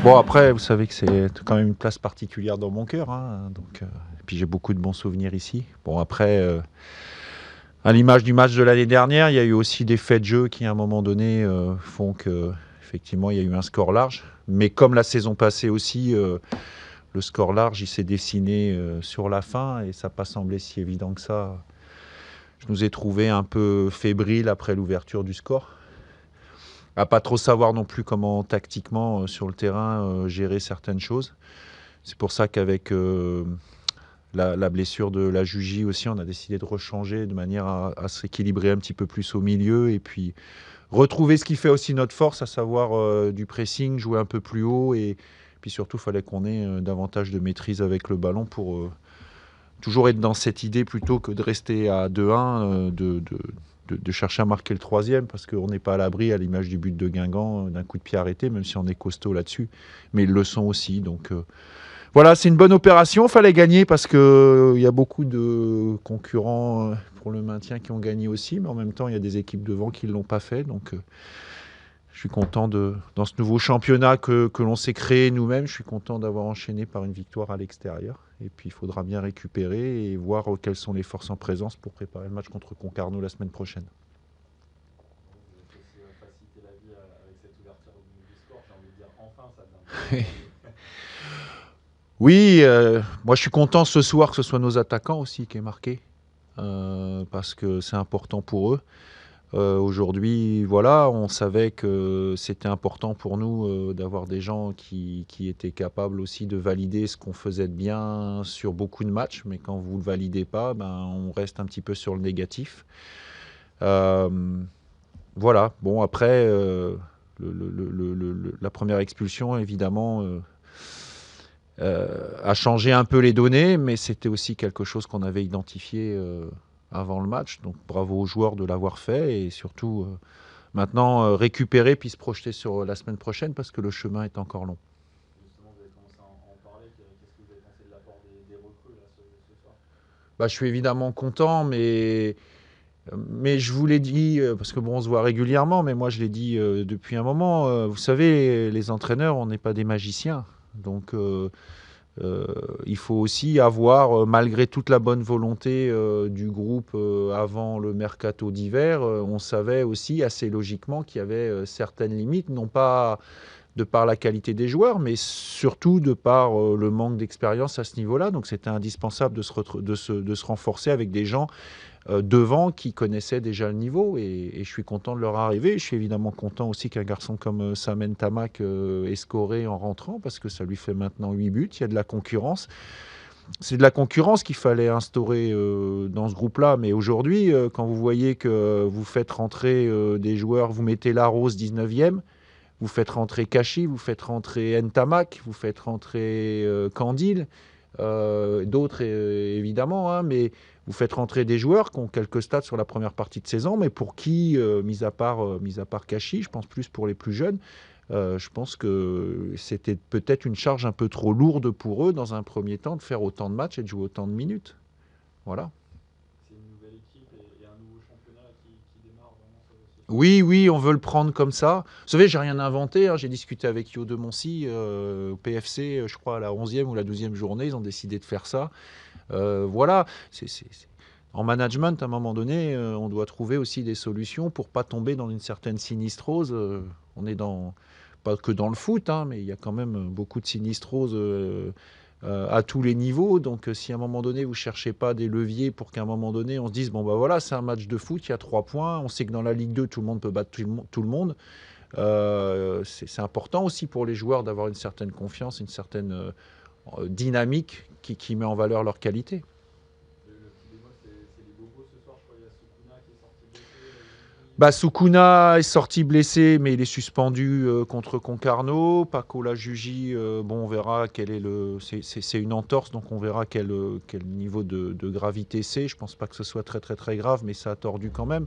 Bon, après, vous savez que c'est quand même une place particulière dans mon cœur. Hein, donc, et puis j'ai beaucoup de bons souvenirs ici. Bon, après, à l'image du match de l'année dernière, il y a eu aussi des faits de jeu qui, à un moment donné, font que, effectivement, il y a eu un score large. Mais comme la saison passée aussi, le score large, il s'est dessiné sur la fin et ça n'a pas semblé si évident que ça. Je nous ai trouvé un peu fébriles après l'ouverture du score. À pas trop savoir non plus comment tactiquement sur le terrain gérer certaines choses. C'est pour ça qu'avec la blessure de la Jugie aussi, on a décidé de rechanger de manière à s'équilibrer un petit peu plus au milieu et puis retrouver ce qui fait aussi notre force, à savoir du pressing, jouer un peu plus haut et puis surtout, il fallait qu'on ait davantage de maîtrise avec le ballon pour toujours être dans cette idée plutôt que de rester à 2-1, de chercher à marquer le troisième, parce qu'on n'est pas à l'abri, à l'image du but de Guingamp, d'un coup de pied arrêté, même si on est costaud là-dessus. Mais ils le sont aussi. Donc voilà, c'est une bonne opération. Il fallait gagner parce qu'il y a beaucoup de concurrents pour le maintien qui ont gagné aussi, mais en même temps, il y a des équipes devant qui ne l'ont pas fait. Donc je suis content dans ce nouveau championnat que l'on s'est créé nous-mêmes, je suis content d'avoir enchaîné par une victoire à l'extérieur. Et puis il faudra bien récupérer et voir quelles sont les forces en présence pour préparer le match contre Concarneau la semaine prochaine. Vous avez aussi facilité la vie avec cette ouverture du score. J'ai envie de dire enfin, ça fait un petit moment. Oui, moi je suis content ce soir que ce soit nos attaquants aussi qui aient marqué, parce que c'est important pour eux. Aujourd'hui, voilà, on savait que c'était important pour nous d'avoir des gens qui étaient capables aussi de valider ce qu'on faisait de bien sur beaucoup de matchs, mais quand vous ne le validez pas, ben, on reste un petit peu sur le négatif. Euh, voilà, bon après, la première expulsion, évidemment, a changé un peu les données, mais c'était aussi quelque chose qu'on avait identifié avant le match, donc bravo aux joueurs de l'avoir fait, et surtout maintenant, récupérer puis se projeter sur la semaine prochaine parce que le chemin est encore long. Justement, vous avez commencé à en parler. Qu'est-ce que vous avez pensé de l'apport des recrues là, ce soir? Bah, je suis évidemment content, mais je vous l'ai dit, parce que bon, on se voit régulièrement, mais moi je l'ai dit depuis un moment, vous savez, les entraîneurs, on n'est pas des magiciens. Donc euh, il faut aussi avoir, malgré toute la bonne volonté du groupe avant le mercato d'hiver, on savait aussi assez logiquement qu'il y avait certaines limites, non pas de par la qualité des joueurs, mais surtout de par le manque d'expérience à ce niveau-là. Donc c'était indispensable de se renforcer avec des gens devant qui connaissaient déjà le niveau. Et je suis content de leur arriver. Je suis évidemment content aussi qu'un garçon comme Samen Tamak ait scoré en rentrant, parce que ça lui fait maintenant 8 buts. Il y a de la concurrence. C'est de la concurrence qu'il fallait instaurer dans ce groupe-là. Mais aujourd'hui, quand vous voyez que vous faites rentrer des joueurs, vous mettez Larose 19e, vous faites rentrer Kashi, vous faites rentrer Ntamak, vous faites rentrer Candil, d'autres évidemment, hein, mais vous faites rentrer des joueurs qui ont quelques stats sur la première partie de saison, mais pour qui, mis à part Kashi, je pense plus pour les plus jeunes, je pense que c'était peut-être une charge un peu trop lourde pour eux dans un premier temps de faire autant de matchs et de jouer autant de minutes. Voilà. C'est une nouvelle équipe et un nouveau championnat qui démarre vraiment ce soir. Oui, oui, on veut le prendre comme ça. Vous savez, j'ai rien inventé, hein. J'ai discuté avec Yo de Moncy, au PFC, je crois, à la 11e ou la 12e journée, ils ont décidé de faire ça. Voilà. En management, à un moment donné, on doit trouver aussi des solutions pour pas tomber dans une certaine sinistrose. On est dans, pas que dans le foot, hein, mais il y a quand même beaucoup de sinistrose à tous les niveaux. Donc, si à un moment donné, vous ne cherchez pas des leviers pour qu'à un moment donné, on se dise, bon, bah voilà, c'est un match de foot, il y a 3 points. On sait que dans la Ligue 2, tout le monde peut battre tout le monde. C'est important aussi pour les joueurs d'avoir une certaine confiance, une certaine dynamique qui met en valeur leur qualité. Le petit bémol, c'est les bobos ce soir. Je crois qu'il y a Sukuna qui est sorti blessé, la Jugie. Bah, Sukuna est sorti blessé, mais il est suspendu contre Concarneau. Paco Lajugi, bon, on verra quel est le. C'est une entorse, donc on verra quel niveau de gravité c'est. Je pense pas que ce soit très très très grave, mais ça a tordu quand même.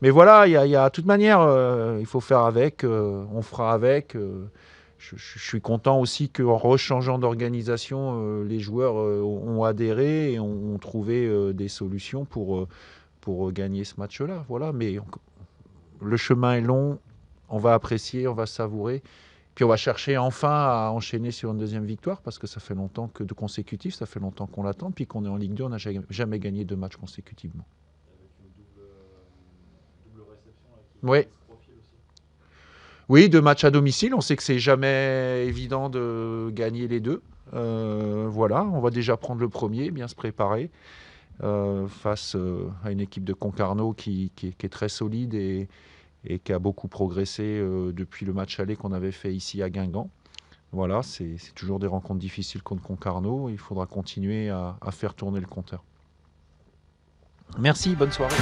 Mais voilà, il y a de toute manière, il faut faire avec. On fera avec. Je suis content aussi qu'en rechangeant d'organisation, les joueurs ont adhéré et ont trouvé des solutions pour gagner ce match-là. Voilà, mais le chemin est long, on va apprécier, on va savourer. Puis on va chercher enfin à enchaîner sur une deuxième victoire parce que ça fait longtemps que de consécutifs, ça fait longtemps qu'on l'attend. Puis qu'on est en Ligue 2, on n'a jamais gagné 2 matchs consécutivement. Avec une double réception là, Oui. qui se profile aussi. Oui, 2 matchs à domicile. On sait que c'est jamais évident de gagner les deux. Voilà, on va déjà prendre le premier, bien se préparer face à une équipe de Concarneau qui est très solide et qui a beaucoup progressé depuis le match aller qu'on avait fait ici à Guingamp. Voilà, c'est toujours des rencontres difficiles contre Concarneau. Il faudra continuer à faire tourner le compteur. Merci, bonne soirée.